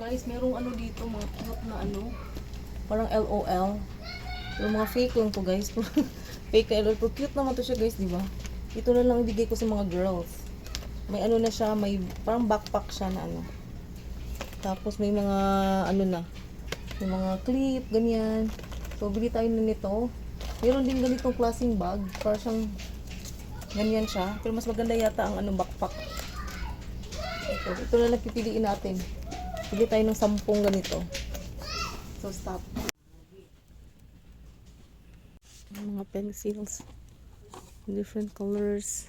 guys, merong ano dito, mga cute na ano, parang LOL. Pero mga fake lang to guys. Fake na LOL. Pero cute naman to siya guys, di ba? Ito na lang ibigay ko sa mga girls. May ano na siya, may parang backpack siya na ano. Tapos may mga ano na, may mga clip, ganyan. So, bili tayo na nito. Meron din ganitong klaseng bag. Parang siyang ganyan siya. Pero mas maganda yata ang ano, backpack. Ito na lang pipiliin natin. Pili tayo ng 10 ganito. So, stop. Mga pencils. Different colors.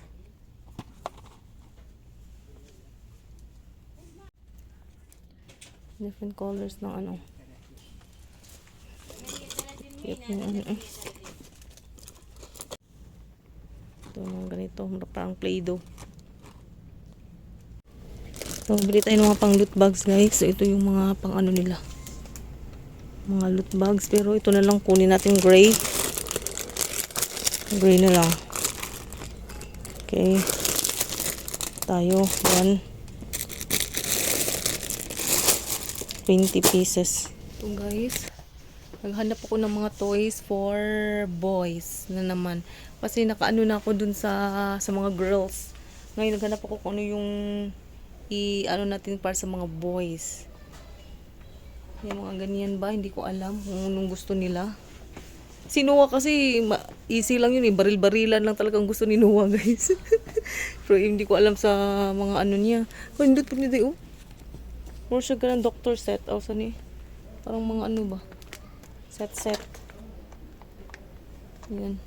Different colors ng ano. Yung ano. Ito mga ganito. Parang Play-Doh. So, bili tayo ng mga pang loot bags guys. So, ito yung mga pang ano nila. Mga loot bags. Pero ito na lang kunin natin gray. Gray na lang. Okay. Tayo. 20 pieces. So guys, naghanap ako ng mga toys for boys na naman. Kasi nakaano na ako dun sa mga girls. Ngayon naghanap ako kung ano yung i-ano natin para sa mga boys. Yung mga ganyan ba? Hindi ko alam kung anong gusto nila. Si Noah kasi easy lang yun eh. Baril-barilan lang talagang gusto ni Noah guys. Pero hindi ko alam sa mga ano niya. Oh, hindi po niya oh. More siya ganang doctor set. O, saan eh? Parang mga ano ba? Set. Yan.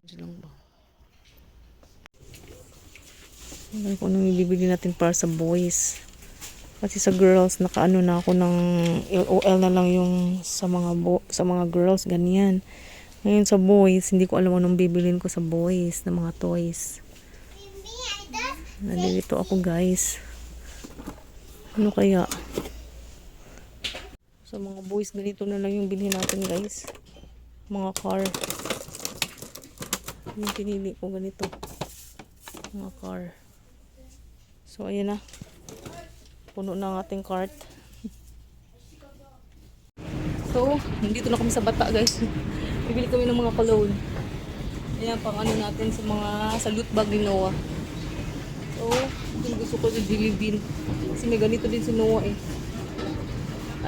Diyan lang ba? Alam ko nang ibibili natin para sa boys. Kasi sa girls, nakaano na ako ng LOL na lang yung sa mga girls. Ganyan. Ngayon sa boys, hindi ko alam anong bibilin ko sa boys na mga toys. Nalilito ako guys. Ano kaya? Sa mga boys, ganito na lang yung bilhin natin guys. Mga car. Yung pinili ko ganito. Mga car. So, ayan na. Puno na ang ating cart. So, dito na kami sa bata guys. Bibili kami ng mga cologne. Ayan, pang ano natin sa loot bag ni Noah. So, yung gusto ko sa Jelly Bean. Kasi may ganito din si Noah eh.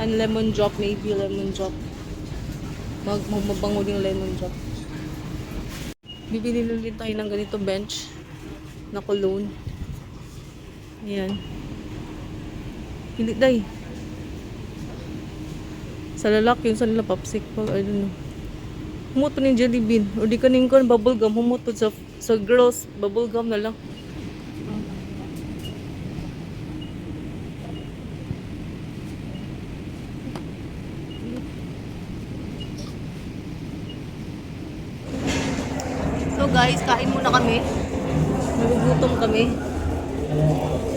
And lemon drop, maybe lemon drop. Mabango din lemon drop. Bibili lang din tayo ng ganito bench na cologne. Ayan. Hindi day. Sa lalaki yung sa nila popsicle, I don't know. Humoto ng Jelly Bean. O di kaning ko bubble gum. Humoto sa girls, bubble gum na lang. So guys, kain muna kami. Nagugutom kami.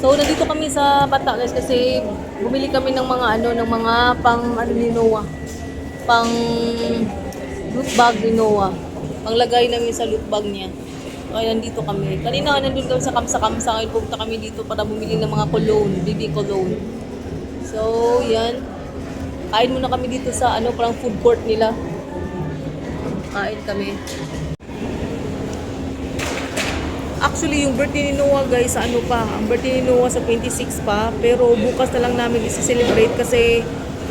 So nandito kami sa bata guys kasi bumili kami ng mga ng mga pang ano ni Noah. Pang loot bag ni Noah. Panglagay namin sa loot bag niya. So nandito kami. Kanina nandun kami sa Kamsa-Kamsa. Ngayon pupunta kami dito para bumili ng mga cologne, baby cologne. So yan. Kain muna kami dito sa parang food court nila. Kain kami. Actually, yung birthday ni Noah guys, sa ang birthday ni Noah sa 26 pa, pero bukas na lang namin isi-celebrate kasi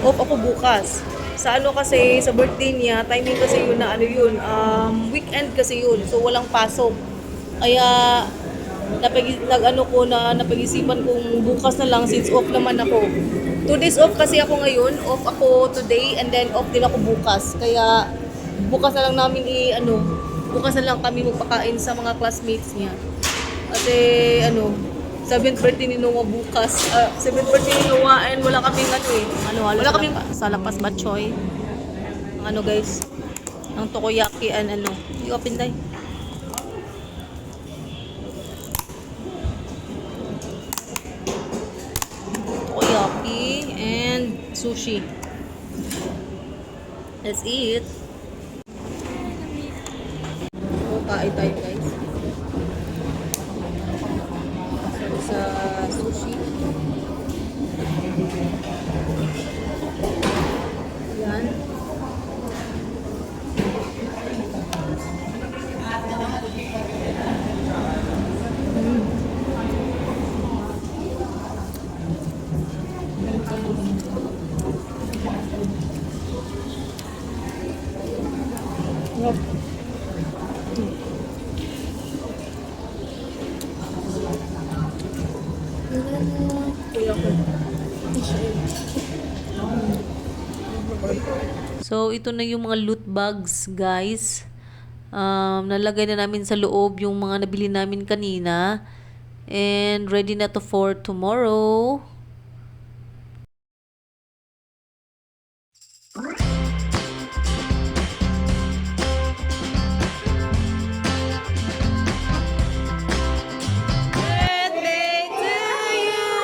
off ako bukas. Sa kasi, sa birthday niya, timing kasi yun na weekend kasi yun, so walang pasok. Kaya, napag-isipan kong bukas na lang since off naman ako. 2 days off kasi ako ngayon, off ako today, and then off din ako bukas. Kaya, bukas na lang namin bukas na lang kami magpakain sa mga classmates niya. Kasi 7th birthday ni Noah bukas. 7th birthday ni Noah and wala kaming wala kaming sa Lapas Batchoy. Ang guys, ang tokoyaki and i-open tayo. Tokoyaki and sushi. Let's eat. Kain tayo guys. Sa sushi. So, ito na yung mga loot bags, guys. Nalagay na namin sa loob yung mga nabili namin kanina. And ready na to for tomorrow. Birthday to you.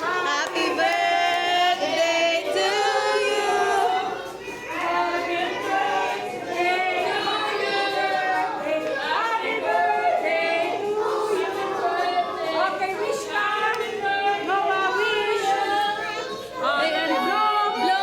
Happy birthday to you. Okay, wish ka. Noah, wish. Ayan, blow, blow.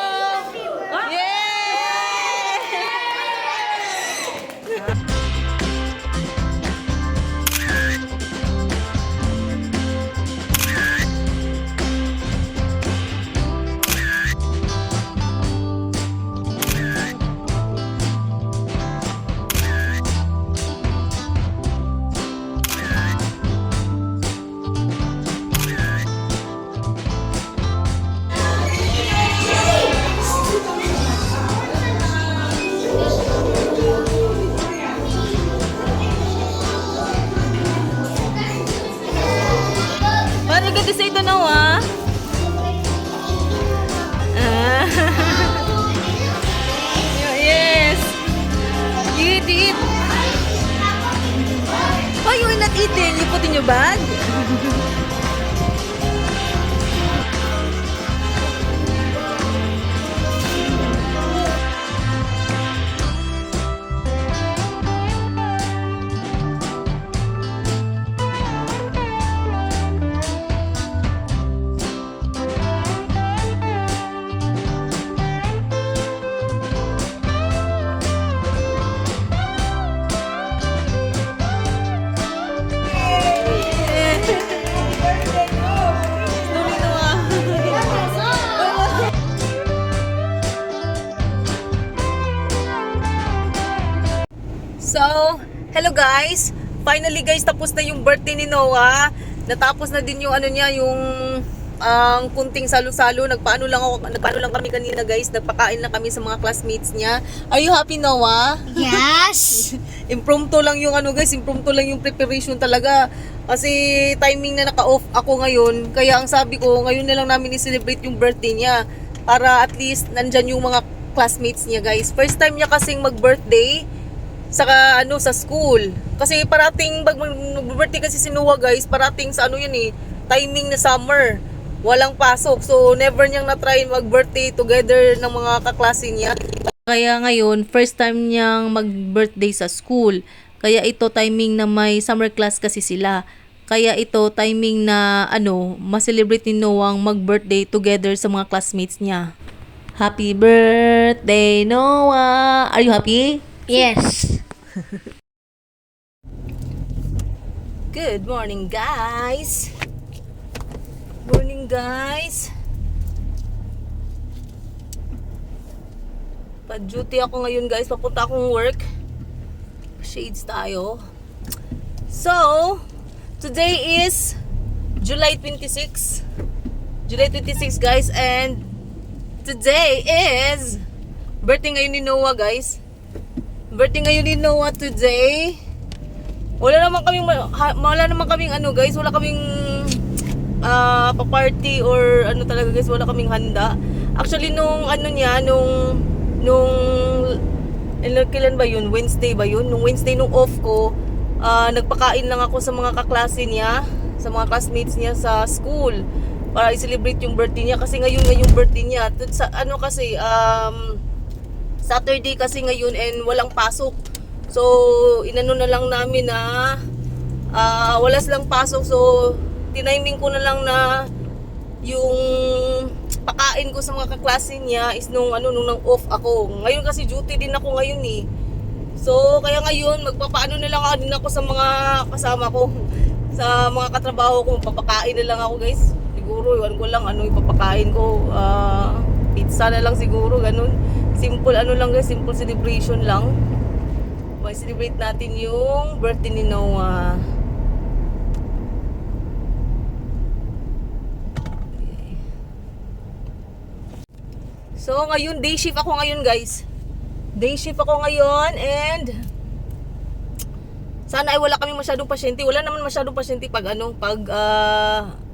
What you gonna say to Noah? Ah. Yes. Eat, eat. Why you not eating? You put in your bag? So, hello guys. Finally guys, tapos na yung birthday ni Noah. Natapos na din yung ano niya, yung ang kunting salo-salo. Nagpaano lang kami kanina guys. Nagpakain lang kami sa mga classmates niya. Are you happy, Noah? Yes. Impromptu lang yung ano guys, impromptu lang yung preparation talaga. Kasi timing na naka-off ako ngayon. Kaya ang sabi ko, ngayon na lang namin i-celebrate yung birthday niya. Para at least nandyan yung mga classmates niya guys. First time niya kasing mag-birthday sa school. Kasi parating mag-birthday kasi si Noah guys, parating sa ano yun eh, timing na summer. Walang pasok. So never niyang na-try mag-birthday together ng mga kaklase niya. Kaya ngayon, first time niyang mag-birthday sa school. Kaya ito timing na may summer class kasi sila. Kaya ito timing na ma-celebrate ni Noah mag-birthday together sa mga classmates niya. Happy birthday, Noah! Are you happy? Yes. Good morning guys. Morning guys. Pa-duty ako ngayon guys. Papunta akong work. Shades tayo. So, today is July 26. July 26 guys. And today is birthday ngayon ni Noah guys. Birthday ngayon ni Noah today. Wala naman kaming ano guys. Wala kaming pa-party or ano talaga guys, wala kaming handa. Actually nung kailan ba yun? Wednesday ba yun? Nung Wednesday nung off ko, nagpakain lang ako sa mga kaklase niya, sa mga classmates niya sa school para i-celebrate yung birthday niya kasi ngayon yung birthday niya. Sa Saturday kasi ngayon and walang pasok. So inano na lang namin na wala silang pasok, so tiniming ko na lang na yung pakain ko sa mga kaklase niya is nung nang off ako. Ngayon kasi duty din ako ngayon eh. So kaya ngayon magpapaano na lang din ako sa mga kasama ko, sa mga katrabaho ko, papakain na lang ako guys. Siguro iwan ko lang ipapakain ko, pizza na lang siguro, ganun. Simple lang guys, simple celebration lang. May celebrate natin yung birthday ni Noah. So, ngayon, day shift ako ngayon, guys. Day shift ako ngayon and sana ay wala kami masyadong pasyente. Wala naman masyadong pasyente pag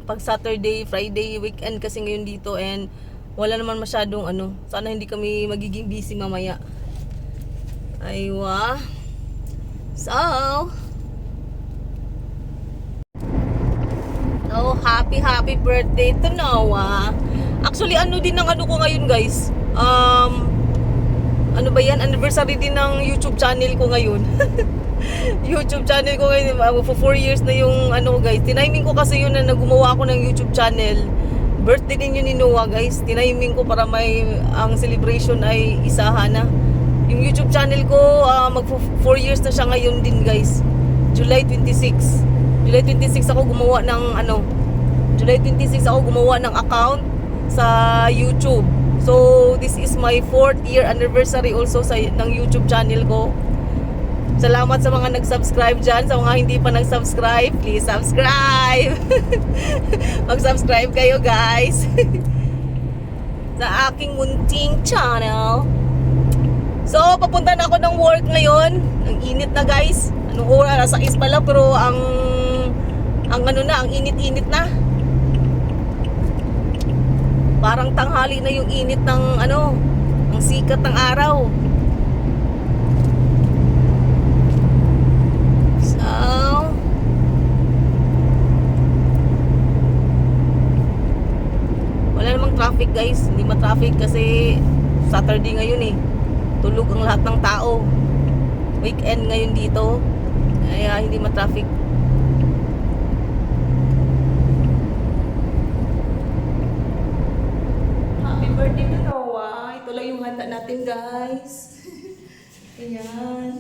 pag Saturday, Friday, weekend kasi ngayon dito and wala naman masyadong sana hindi kami magiging busy mamaya. Aywa. So, happy birthday to Noah. Actually, din ang ko ngayon, guys. Ano ba yan? Anniversary din ng YouTube channel ko ngayon. YouTube channel ko ngayon, for 4 years na yung guys. Tiniming ko kasi yun na gumawa ako ng YouTube channel. Birthday din yun ni Noah, guys. Tiniming ko para ang celebration ay isahan na. Yung YouTube channel ko, mag 4 years na siya ngayon din, guys. July 26. July 26 ako gumawa ng July 26 ako gumawa ng account sa YouTube. So, this is my 4th year anniversary also ng YouTube channel ko. Salamat sa mga nag-subscribe dyan. Sa mga hindi pa nag-subscribe, please subscribe. Mag-subscribe kayo, guys. Sa aking munting channel. So, papunta na ako ng work ngayon. Ang init na, guys. Anong oras? 6 pa lang, pero ang init-init na. Parang tanghali na yung init ng ang sikat ng araw. So, wala namang traffic, guys. Hindi ma-traffic kasi Saturday ngayon eh. Tulog ang lahat ng tao. Weekend ngayon dito. Kaya hindi ma-traffic. Happy birthday to Noah. Ito lang yung handa natin, guys. Ayan.